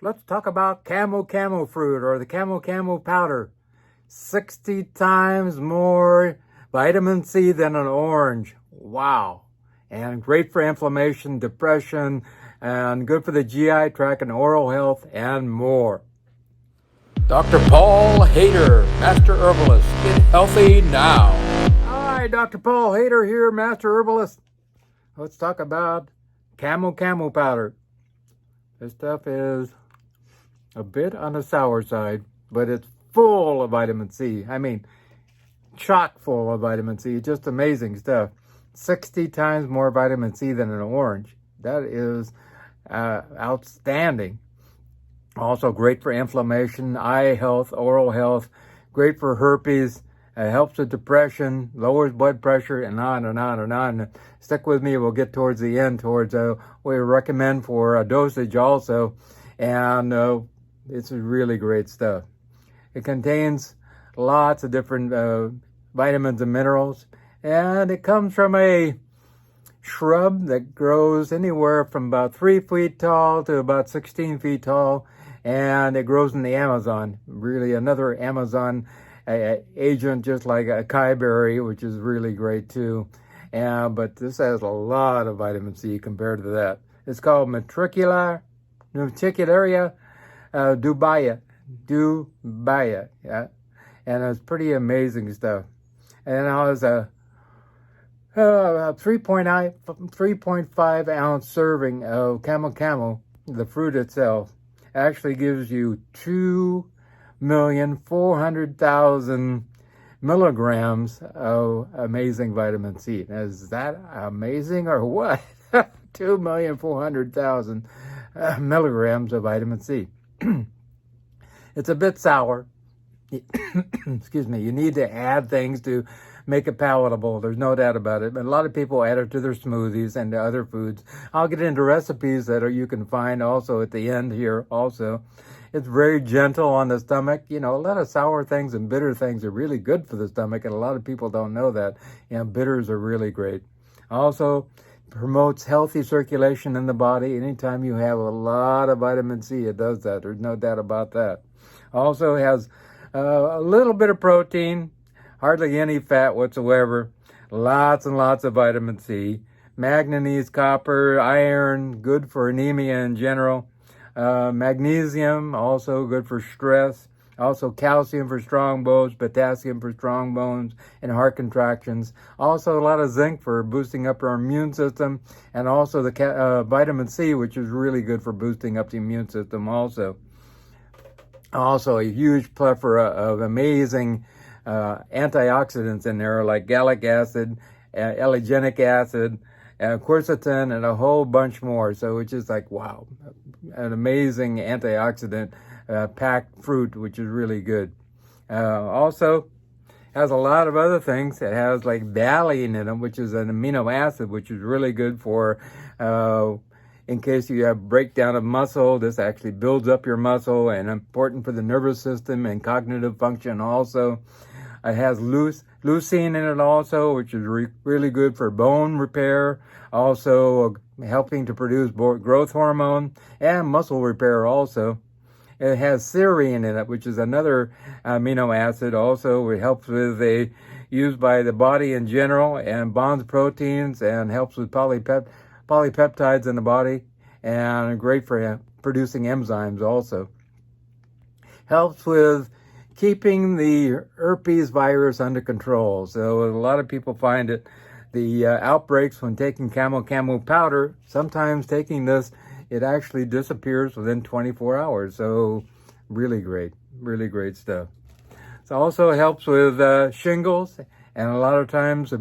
Let's talk about Camu Camu Fruit, or the Camu Camu powder. 60 times more vitamin C than an orange. Wow. And great for inflammation, depression, and good for the GI tract and oral health and more. Dr. Paul Haider, Master Herbalist. Get healthy now. Hi, Dr. Paul Haider here, Master Herbalist. Let's talk about Camu Camu powder. This stuff is a bit on the sour side, but it's full of vitamin C. I mean, chock full of vitamin C. Just amazing stuff. 60 times more vitamin C than an orange. That is outstanding. Also great for inflammation, eye health, oral health. Great for herpes. Helps with depression, lowers blood pressure, and on and on and on. Stick with me. We'll get towards the end, towards what we recommend for a dosage also. And it's really great stuff. It contains lots of different vitamins and minerals. And it comes from a shrub that grows anywhere from about 3 feet tall to about 16 feet tall. And it grows in the Amazon. Really another Amazon agent, just like a cayberry, which is really great too. But this has a lot of vitamin C compared to that. It's called Matricularia dubia, yeah, and it's pretty amazing stuff. And it has a 3.5 ounce serving of Camu Camu, the fruit itself, actually gives you 2,400,000 milligrams of amazing vitamin C. Now, is that amazing or what? 2,400,000 milligrams of vitamin C. It's a bit sour. Excuse me. You need to add things to make it palatable. There's no doubt about it. But a lot of people add it to their smoothies and to other foods. I'll get into recipes that you can find also at the end here also. It's very gentle on the stomach. You know, a lot of sour things and bitter things are really good for the stomach, and a lot of people don't know that. Bitters are really great. Also, promotes healthy circulation in the body. Anytime you have a lot of vitamin C, it does that. There's no doubt about that. Also has a little bit of protein, hardly any fat whatsoever. Lots and lots of vitamin C. Manganese, copper, iron, good for anemia in general. Magnesium, also good for stress. Also calcium for strong bones, potassium for strong bones and heart contractions. Also a lot of zinc for boosting up our immune system. And also the vitamin C, which is really good for boosting up the immune system also. Also a huge plethora of amazing antioxidants in there, like gallic acid, elegenic acid, quercetin, and a whole bunch more. So it's just like, wow, an amazing antioxidant packed fruit, which is really good. Also has a lot of other things. It has like valine in them, which is an amino acid, which is really good for in case you have breakdown of muscle. This actually builds up your muscle and important for the nervous system and cognitive function also. It has leucine in it also, which is really good for bone repair, also helping to produce growth hormone and muscle repair also. It has serine in it, which is another amino acid also. It helps with used by the body in general and bonds proteins and helps with polypeptides in the body, and great for producing enzymes also. Helps with keeping the herpes virus under control. So a lot of people find the outbreaks when taking Camu Camu powder, sometimes taking this, it actually disappears within 24 hours. So really great stuff. It also helps with shingles, and a lot of times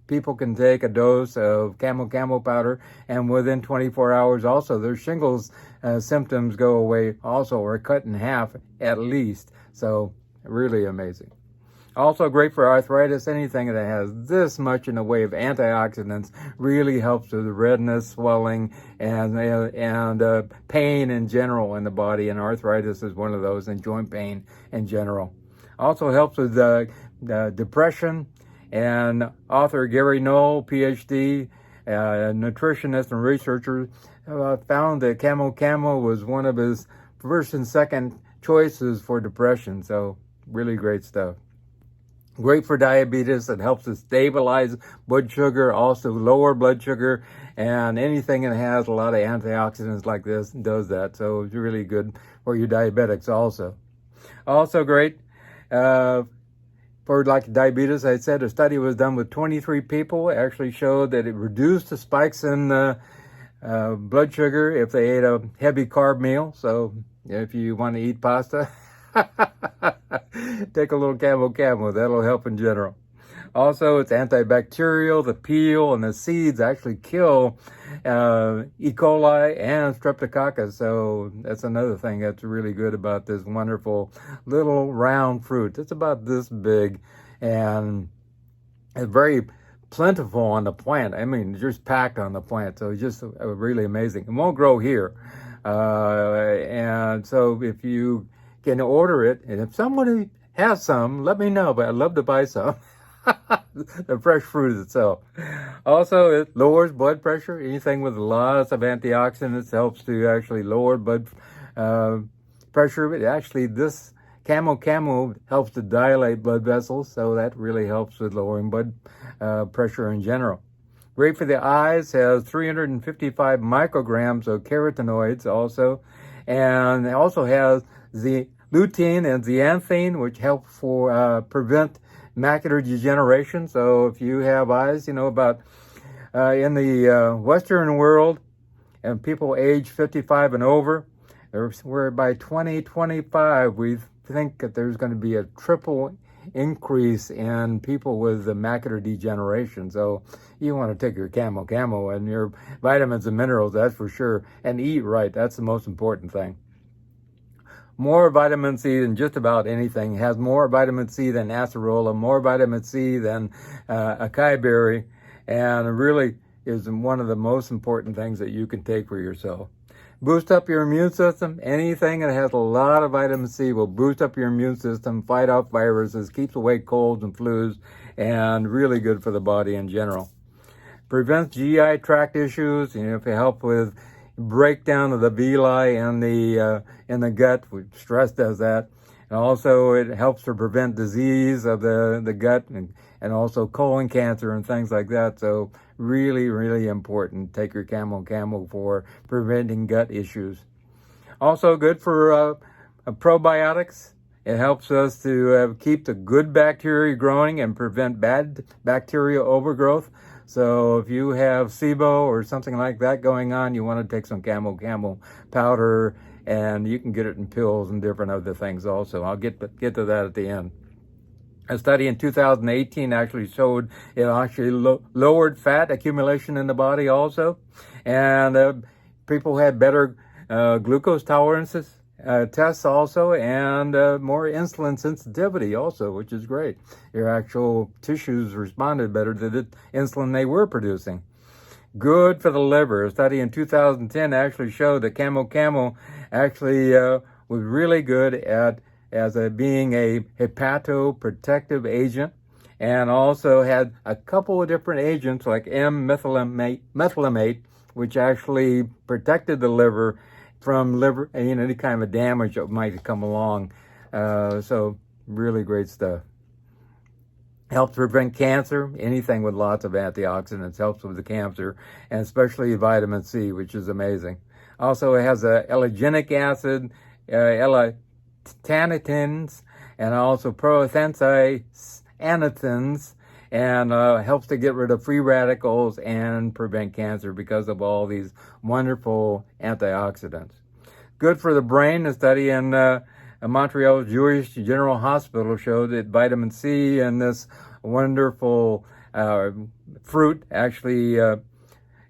people can take a dose of Camu Camu powder, and within 24 hours also their shingles symptoms go away also, or cut in half at least. So really amazing. Also great for arthritis. Anything that has this much in the way of antioxidants really helps with redness, swelling, and pain in general in the body. And arthritis is one of those, and joint pain in general. Also helps with depression. And author Gary Knoll, PhD, nutritionist and researcher, found that Camu Camu was one of his first and second choices for depression. So really great stuff. Great for diabetes. It helps to stabilize blood sugar, also lower blood sugar, and anything that has a lot of antioxidants like this does that. So it's really good for your diabetics also. Also great for like diabetes. I said a study was done with 23 people. It actually showed that it reduced the spikes in blood sugar if they ate a heavy carb meal. So if you want to eat pasta, take a little Camu Camu. That'll help in general. Also, it's antibacterial. The peel and the seeds actually kill E. coli and streptococcus. So that's another thing that's really good about this wonderful little round fruit. It's about this big, and it's very plentiful on the plant. I mean, just packed on the plant. So it's just really amazing. It won't grow here. And so if you can order it, and if somebody has some, let me know, but I'd love to buy some. The fresh fruit itself. Also, it lowers blood pressure. Anything with lots of antioxidants helps to actually lower blood pressure. But actually, this Camu Camu helps to dilate blood vessels, so that really helps with lowering blood pressure in general. Great for the eyes, has 355 micrograms of carotenoids also, and it also has the lutein and zeaxanthin, which help for prevent macular degeneration. So if you have eyes, about in the Western world, and people age 55 and over, where by 2025 we think that there's going to be a triple increase in people with the macular degeneration. So you want to take your Camu Camu and your vitamins and minerals, that's for sure, and eat right. That's the most important thing. More vitamin C than just about anything. It has more vitamin C than acerola, more vitamin C than acai berry, and really is one of the most important things that you can take for yourself. Boost up your immune system. Anything that has a lot of vitamin C will boost up your immune system, fight off viruses, keeps away colds and flus, and really good for the body in general. Prevents GI tract issues, if it helps with breakdown of the villi in the gut, which stress does that. And also it helps to prevent disease of the gut and also colon cancer and things like that. So really, really important. Take your Camu Camu for preventing gut issues. Also good for probiotics. It helps us to keep the good bacteria growing and prevent bad bacteria overgrowth. So if you have SIBO or something like that going on, you want to take some Camu Camu powder, and you can get it in pills and different other things also. I'll get to that at the end. A study in 2018 actually showed it actually lowered fat accumulation in the body also, and people had better glucose tolerances tests also, and more insulin sensitivity also, which is great. Your actual tissues responded better to the insulin they were producing. Good for the liver. A study in 2010 actually showed that Camu Camu actually was really good at being a hepatoprotective agent, and also had a couple of different agents like methylamate, which actually protected the liver from liver, any kind of damage that might come along. So really great stuff. Helps prevent cancer. Anything with lots of antioxidants helps with the cancer, and especially vitamin C, which is amazing. Also, it has a elegenic acid, tannins, and also proanthocyanins, and helps to get rid of free radicals and prevent cancer because of all these wonderful antioxidants. Good for the brain. A study in Montreal Jewish General Hospital showed that vitamin C and this wonderful fruit actually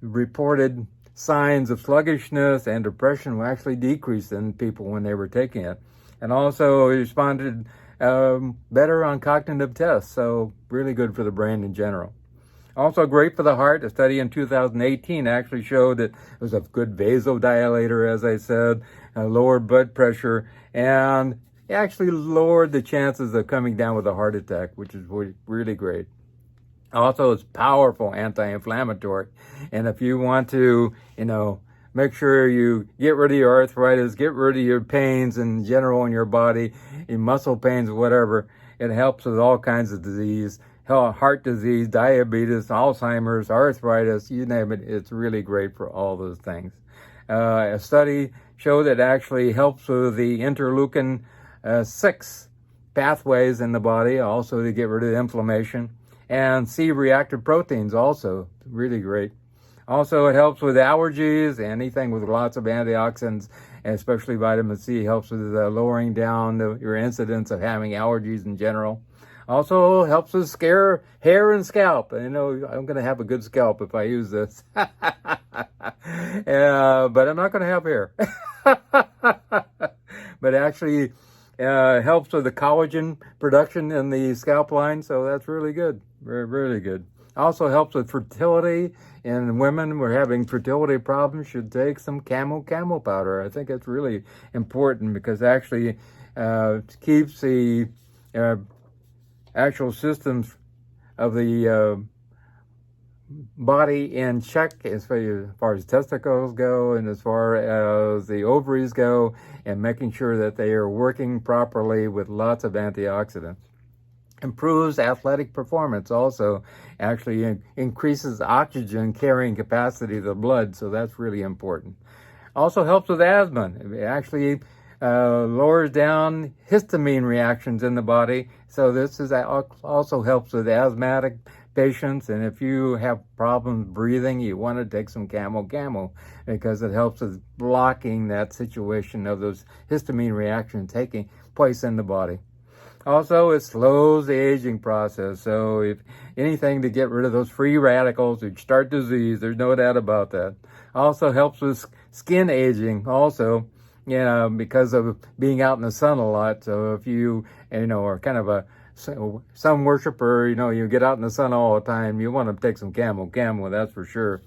reported signs of sluggishness and depression were actually decreased in people when they were taking it, and also responded better on cognitive tests. So really good for the brain in general. Also great for the heart. A study in 2018 actually showed that it was a good vasodilator, as I said, lowered blood pressure, and actually lowered the chances of coming down with a heart attack, which is really great. Also, it's powerful anti-inflammatory. And if you want to, make sure you get rid of your arthritis, get rid of your pains in general in your body, your muscle pains, whatever. It helps with all kinds of disease, heart disease, diabetes, Alzheimer's, arthritis, you name it. It's really great for all those things. A study showed it actually helps with the interleukin 6 pathways in the body, also to get rid of inflammation, and C-reactive proteins also, really great. Also, it helps with allergies, anything with lots of antioxidants, especially vitamin C helps with lowering down your incidence of having allergies in general. Also helps with hair and scalp. You know, I'm going to have a good scalp if I use this. But I'm not going to have hair. But actually helps with the collagen production in the scalp line, so that's really good. Very, really good. Also helps with fertility. And women who are having fertility problems should take some Camu Camu powder. I think it's really important because it actually keeps the actual systems of the body in check as far as testicles go and as far as the ovaries go, and making sure that they are working properly with lots of antioxidants. Improves athletic performance also, actually increases oxygen carrying capacity of the blood, so that's really important. Also helps with asthma. It actually lowers down histamine reactions in the body, so this is also helps with asthmatic patients, and if you have problems breathing, you want to take some Camu Camu because it helps with blocking that situation of those histamine reactions taking place in the body. Also, it slows the aging process, so if anything to get rid of those free radicals which start disease, there's no doubt about that. Also helps with skin aging also, you know, because of being out in the sun a lot. So if you are kind of a sun worshiper, you get out in the sun all the time, you want to take some Camu Camu, that's for sure.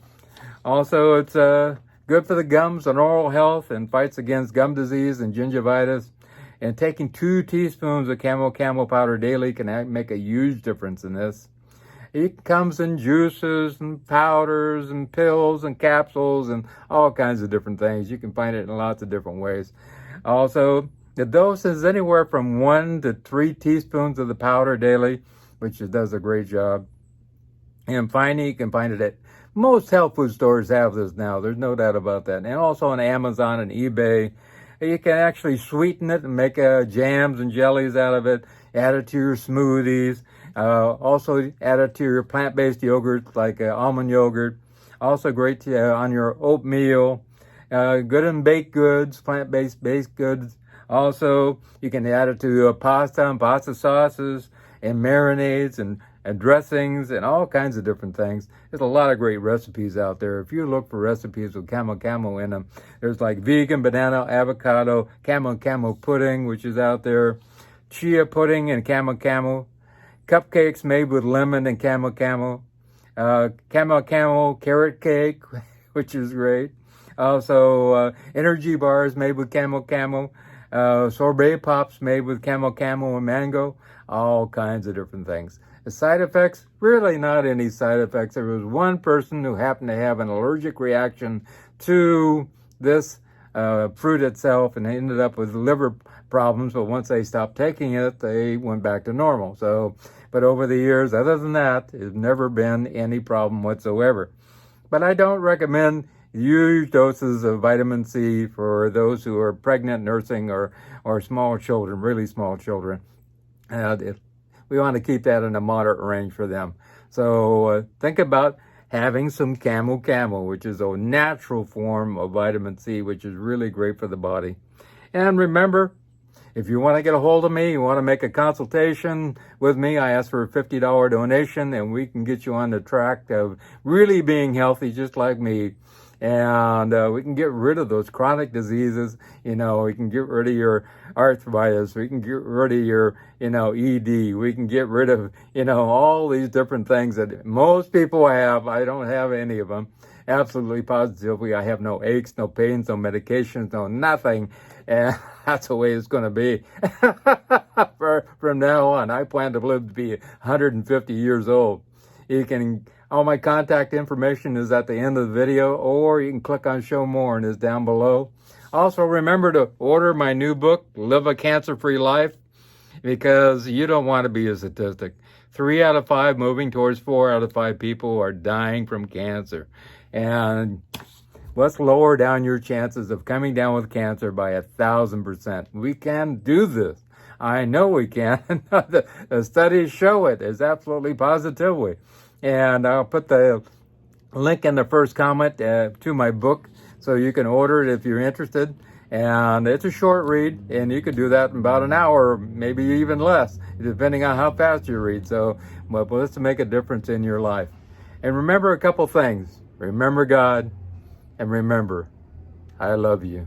Also, it's good for the gums and oral health and fights against gum disease and gingivitis. And taking 2 teaspoons of Camu Camu powder daily can make a huge difference in this. It comes in juices and powders and pills and capsules and all kinds of different things. You can find it in lots of different ways. Also, the dose is anywhere from 1 to 3 teaspoons of the powder daily, which it does a great job. And finally, you can find it at most health food stores have this now. There's no doubt about that. And also on Amazon and eBay. You can actually sweeten it and make jams and jellies out of it, add it to your smoothies, also add it to your plant-based yogurts like almond yogurt. Also great on your oatmeal, good in baked goods, plant-based baked goods. Also, you can add it to pasta and pasta sauces and marinades and dressings and all kinds of different things. There's a lot of great recipes out there. If you look for recipes with Camu Camu in them, there's like vegan banana, avocado, Camu Camu pudding, which is out there, chia pudding and Camu Camu, cupcakes made with lemon and Camu Camu, Camu Camu carrot cake, which is great. Also, energy bars made with Camu Camu, sorbet pops made with Camu Camu and mango, all kinds of different things. The side effects, really not any side effects. There was one person who happened to have an allergic reaction to this fruit itself and ended up with liver problems, but once they stopped taking it, they went back to normal. So, but over the years, other than that, there's never been any problem whatsoever. But I don't recommend huge doses of vitamin C for those who are pregnant, nursing, or small children, really small children. We want to keep that in a moderate range for them. So think about having some Camu Camu, which is a natural form of vitamin C, which is really great for the body. And remember, if you want to get a hold of me, you want to make a consultation with me, I ask for a $50 donation, and we can get you on the track of really being healthy just like me. And we can get rid of those chronic diseases. We can get rid of your arthritis. We can get rid of your, ED. We can get rid of, all these different things that most people have. I don't have any of them. Absolutely positively, I have no aches, no pains, no medications, no nothing. And that's the way it's going to be from now on. I plan to live to be 150 years old. You can, all my contact information is at the end of the video, or you can click on show more and it's down below. Also, remember to order my new book, Live a Cancer-Free Life, because you don't want to be a statistic. 3 out of 5, moving towards 4 out of 5 people are dying from cancer. And let's lower down your chances of coming down with cancer by 1,000%. We can do this. I know we can. The studies show it. It's absolutely positively. And I'll put the link in the first comment to my book, so you can order it if you're interested. And it's a short read, and you can do that in about an hour, maybe even less, depending on how fast you read. So, but let's make a difference in your life. And remember a couple things. Remember God, and remember, I love you.